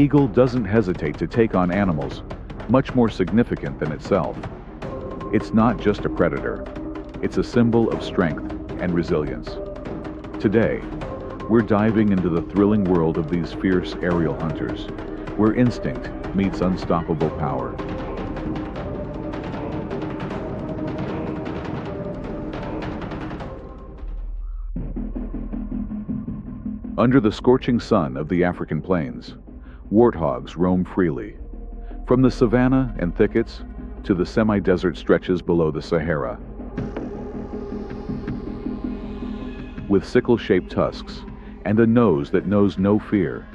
Eagle doesn't hesitate to take on animals much more significant than itself. It's not just a predator, it's a symbol of strength and resilience. Today, we're diving into the thrilling world of these fierce aerial hunters, where instinct meets unstoppable power. Under the scorching sun of the African plains, warthogs roam freely, from the savanna and thickets to the semi-desert stretches below the Sahara. With sickle-shaped tusks and a nose that knows no fear,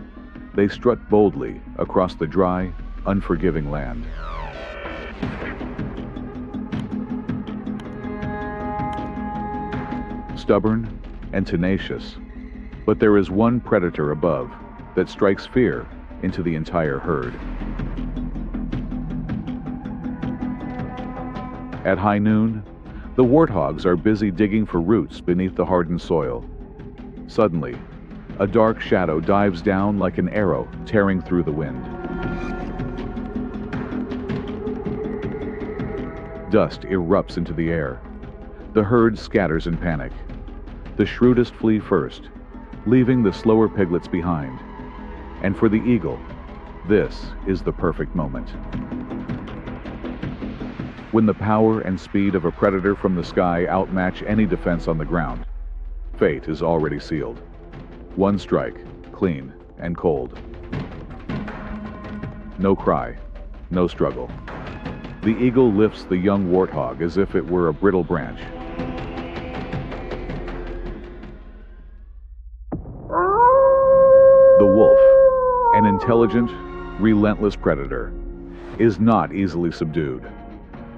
they strut boldly across the dry, unforgiving land. Stubborn and tenacious, but there is one predator above that strikes fear into the entire herd. At high noon, the warthogs are busy digging for roots beneath the hardened soil. Suddenly, a dark shadow dives down like an arrow tearing through the wind. Dust erupts into the air. The herd scatters in panic. The shrewdest flee first, leaving the slower piglets behind. And for the eagle, this is the perfect moment. When the power and speed of a predator from the sky outmatch any defense on the ground, fate is already sealed. One strike, clean and cold. No cry, no struggle. The eagle lifts the young warthog as if it were a brittle branch. The wolf, an intelligent, relentless predator, is not easily subdued.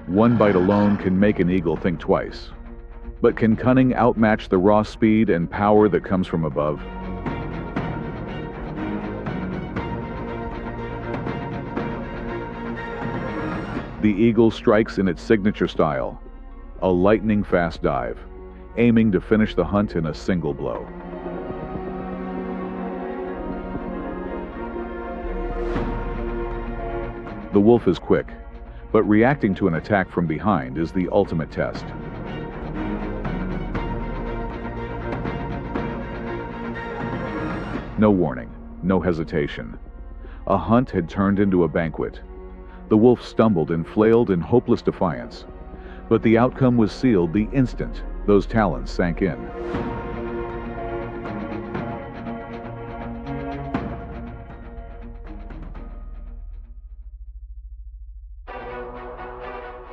One bite alone can make an eagle think twice. But can cunning outmatch the raw speed and power that comes from above? The eagle strikes in its signature style, a lightning-fast dive, aiming to finish the hunt in a single blow. The wolf is quick, but reacting to an attack from behind is the ultimate test. No warning, no hesitation. A hunt had turned into a banquet. The wolf stumbled and flailed in hopeless defiance, but the outcome was sealed the instant those talons sank in.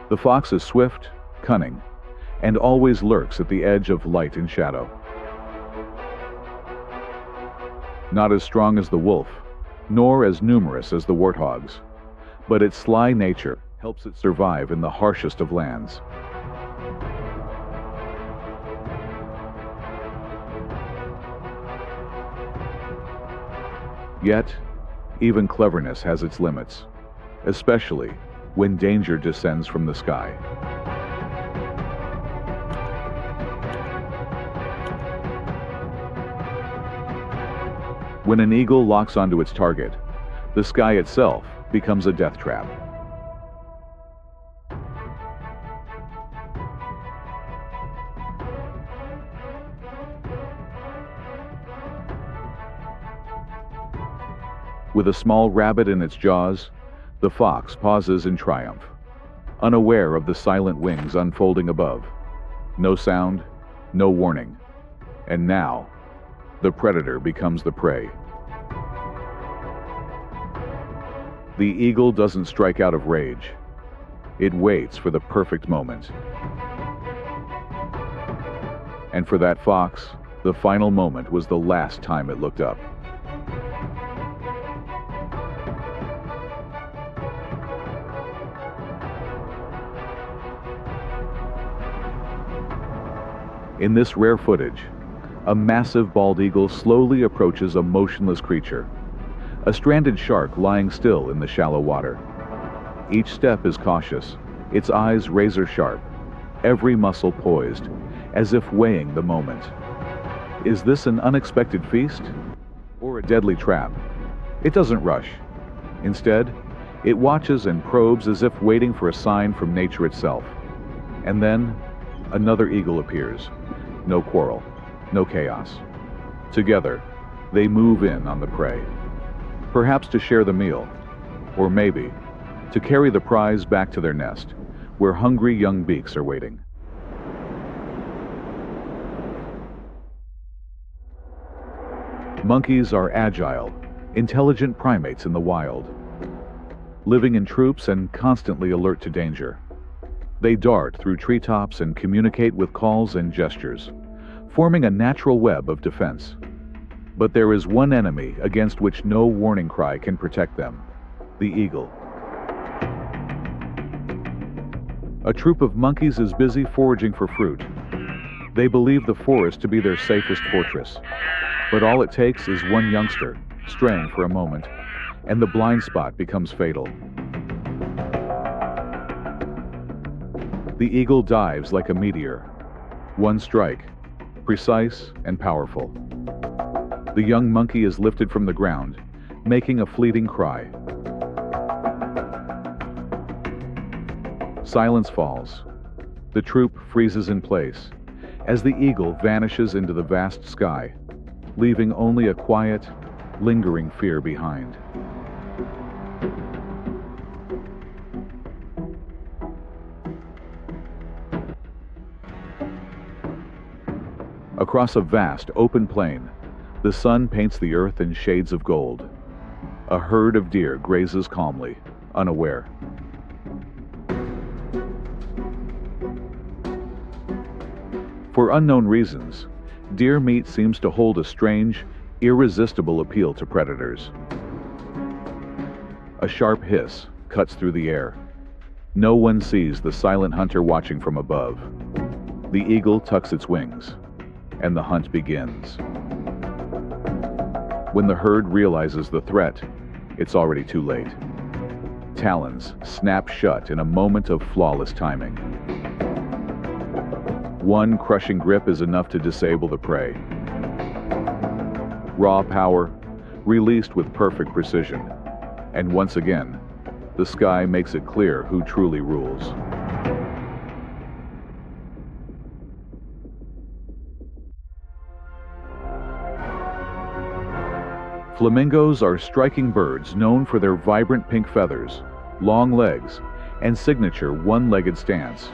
The fox is swift, cunning, and always lurks at the edge of light and shadow. Not as strong as the wolf, nor as numerous as the warthogs, but its sly nature helps it survive in the harshest of lands. Yet, even cleverness has its limits, especially when danger descends from the sky. When an eagle locks onto its target, the sky itself becomes a death trap. With a small rabbit in its jaws, the fox pauses in triumph, unaware of the silent wings unfolding above. No sound, no warning. And now, the predator becomes the prey. The eagle doesn't strike out of rage. It waits for the perfect moment. And for that fox, the final moment was the last time it looked up. In this rare footage, a massive bald eagle slowly approaches a motionless creature, a stranded shark lying still in the shallow water. Each step is cautious, its eyes razor sharp, every muscle poised, as if weighing the moment. Is this an unexpected feast? Or a deadly trap? It doesn't rush. Instead, it watches and probes as if waiting for a sign from nature itself. And then, another eagle appears. No quarrel, no chaos. Together, they move in on the prey. Perhaps to share the meal, or maybe to carry the prize back to their nest, where hungry young beaks are waiting. Monkeys are agile, intelligent primates in the wild, living in troops and constantly alert to danger. They dart through treetops and communicate with calls and gestures, forming a natural web of defense. But there is one enemy against which no warning cry can protect them: the eagle. A troop of monkeys is busy foraging for fruit. They believe the forest to be their safest fortress. But all it takes is one youngster, straying for a moment, and the blind spot becomes fatal. The eagle dives like a meteor. One strike, precise and powerful. The young monkey is lifted from the ground, making a fleeting cry. Silence falls. The troop freezes in place as the eagle vanishes into the vast sky, leaving only a quiet, lingering fear behind. Across a vast, open plain, the sun paints the earth in shades of gold. A herd of deer grazes calmly, unaware. For unknown reasons, deer meat seems to hold a strange, irresistible appeal to predators. A sharp hiss cuts through the air. No one sees the silent hunter watching from above. The eagle tucks its wings, and the hunt begins. When the herd realizes the threat, it's already too late. Talons snap shut in a moment of flawless timing. One crushing grip is enough to disable the prey. Raw power, released with perfect precision. And once again, the sky makes it clear who truly rules. Flamingos are striking birds known for their vibrant pink feathers, long legs, and signature one-legged stance.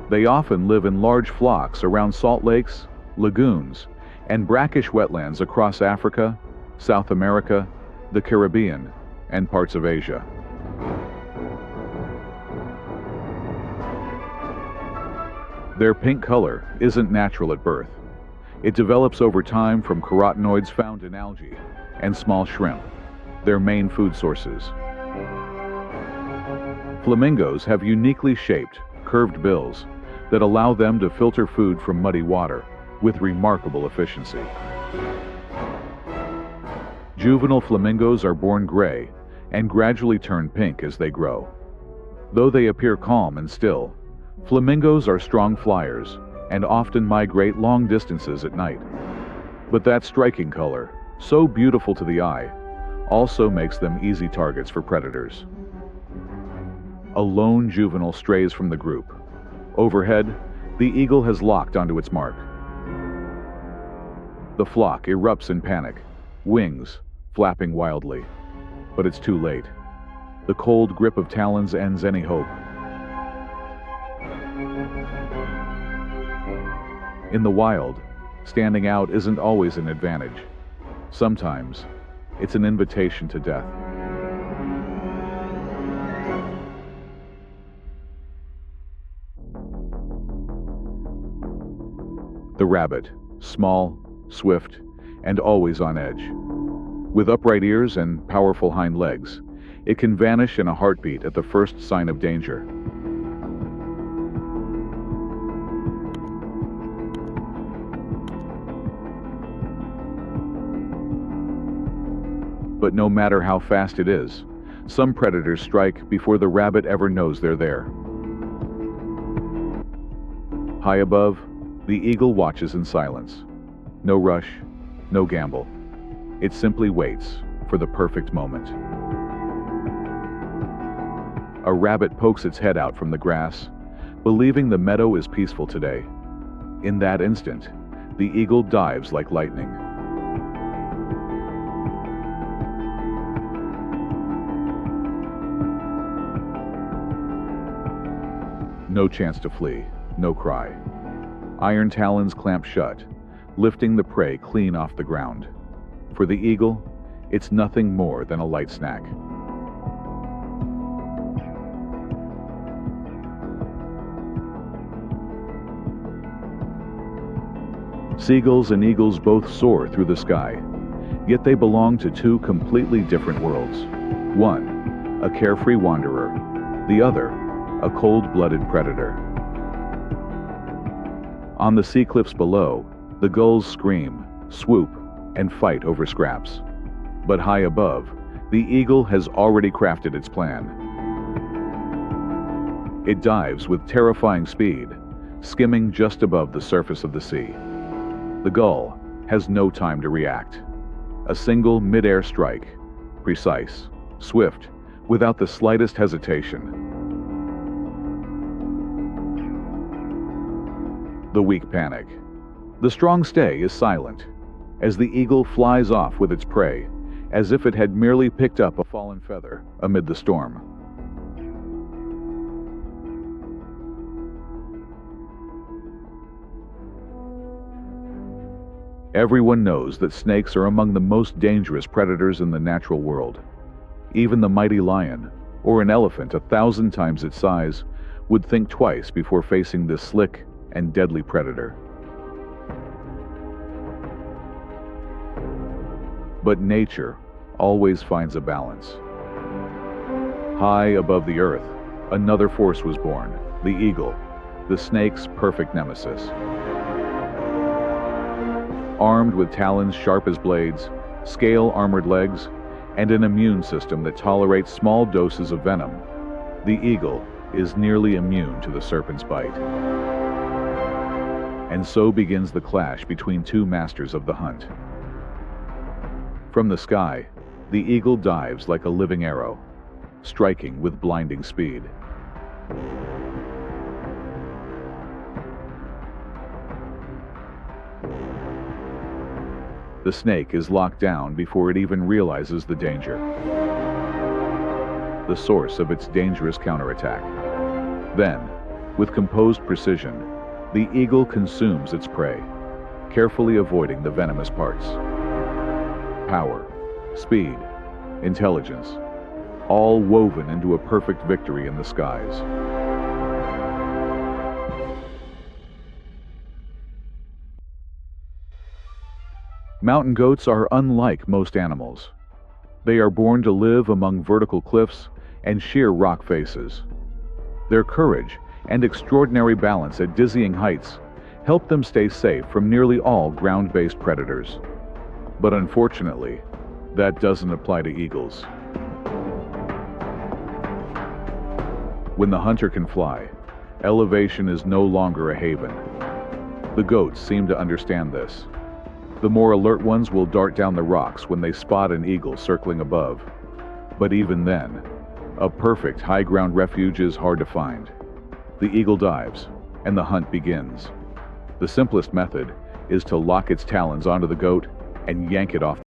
They often live in large flocks around salt lakes, lagoons, and brackish wetlands across Africa, South America, the Caribbean, and parts of Asia. Their pink color isn't natural at birth. It develops over time from carotenoids found in algae and small shrimp, their main food sources. Flamingos have uniquely shaped, curved bills that allow them to filter food from muddy water with remarkable efficiency. Juvenile flamingos are born gray and gradually turn pink as they grow. Though they appear calm and still, flamingos are strong flyers and often migrate long distances at night. But that striking color, so beautiful to the eye, also makes them easy targets for predators. A lone juvenile strays from the group. Overhead, the eagle has locked onto its mark. The flock erupts in panic, wings flapping wildly. But it's too late. The cold grip of talons ends any hope. In the wild, standing out isn't always an advantage. Sometimes, it's an invitation to death. The rabbit, small, swift, and always on edge. With upright ears and powerful hind legs, it can vanish in a heartbeat at the first sign of danger. But no matter how fast it is, some predators strike before the rabbit ever knows they're there. High above, the eagle watches in silence. No rush, no gamble, It simply waits for the perfect moment. A rabbit pokes its head out from the grass, believing the meadow is peaceful today. In that instant, the eagle dives like lightning. No chance to flee, no cry. Iron talons clamp shut, lifting the prey clean off the ground. For the eagle, it's nothing more than a light snack. Seagulls and eagles both soar through the sky, yet they belong to two completely different worlds. One, a carefree wanderer; the other, a cold-blooded predator. On the sea cliffs below, the gulls scream, swoop, and fight over scraps. But high above, the eagle has already crafted its plan. It dives with terrifying speed, skimming just above the surface of the sea. The gull has no time to react. A single mid-air strike, precise, swift, without the slightest hesitation. The weak panic. The strong stay is silent, as the eagle flies off with its prey, as if it had merely picked up a fallen feather amid the storm. Everyone knows that snakes are among the most dangerous predators in the natural world. Even the mighty lion, or an elephant 1,000 times its size, would think twice before facing this slick and deadly predator. But nature always finds a balance. High above the earth, another force was born, the eagle, the snake's perfect nemesis. Armed with talons sharp as blades, scale-armored legs, and an immune system that tolerates small doses of venom, the eagle is nearly immune to the serpent's bite. And so begins the clash between two masters of the hunt. From the sky, the eagle dives like a living arrow, striking with blinding speed. The snake is locked down before it even realizes the danger, the source of its dangerous counterattack. Then, with composed precision, the eagle consumes its prey, carefully avoiding the venomous parts. Power, speed, intelligence, all woven into a perfect victory in the skies. Mountain goats are unlike most animals. They are born to live among vertical cliffs and sheer rock faces. Their courage and extraordinary balance at dizzying heights help them stay safe from nearly all ground-based predators. But unfortunately, that doesn't apply to eagles. When the hunter can fly, elevation is no longer a haven. The goats seem to understand this. The more alert ones will dart down the rocks when they spot an eagle circling above. But even then, a perfect high ground refuge is hard to find. The eagle dives, and the hunt begins. The simplest method is to lock its talons onto the goat and yank it off